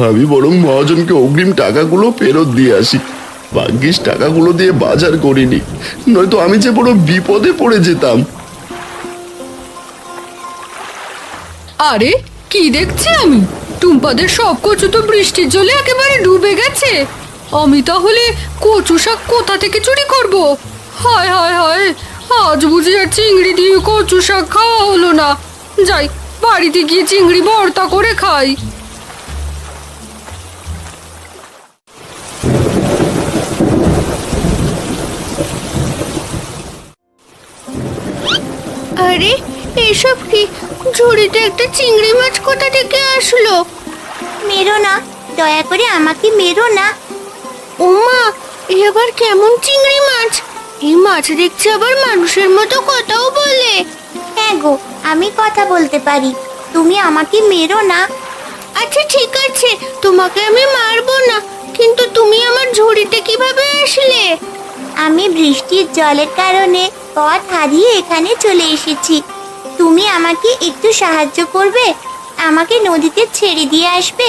আমি বরং মহাজনকে অগ্রিম টাকাগুলো ফেরত দিয়ে আসি। ভাগ্যিস টাকাগুলো দিয়ে বাজার করিনি, নয়তো আমি যে বড় বিপদে পড়ে যেতাম। আরে কি দেখছি আমি, টুম্পাদের সব কচু তো বৃষ্টির জলে একেবারে ডুবে গেছে। আমি তাহলে কচু শাক কোথা থেকে চুরি করব? হায় হায় হায়, আজ বুঝি আর চিংড়ি দিয়ে কচু শাক খাওয়া হলো না। যাই, বাড়িতে গিয়ে চিংড়ি ভর্তা করে খাই। আরে এসব কি, ঝুড়িতে একটা চিংড়ি মাছ কোথা থেকে আসলো? মেরো না, দয়া করে আমাকে মেরো না। ওমা, এ আবার কেমন চিংড়ি মাছ? এই মাছ দেখছি আবার মানুষের মতো কথাও বলে। হ্যাঁ গো, আমি কথা বলতে পারি, তুমি আমাকে মেরো না। আচ্ছা ঠিক আছে, তোমাকে আমি মারবো না, কিন্তু তুমি আমার ঝুড়িতে কিভাবে আসলে? আমি বৃষ্টির জলের কারণে পথ হারিয়ে এখানে চলে এসেছি। তুমি আমাকে একটু সাহায্য করবে? আমাকে নদীতে ছেড়ে দিয়ে আসবে,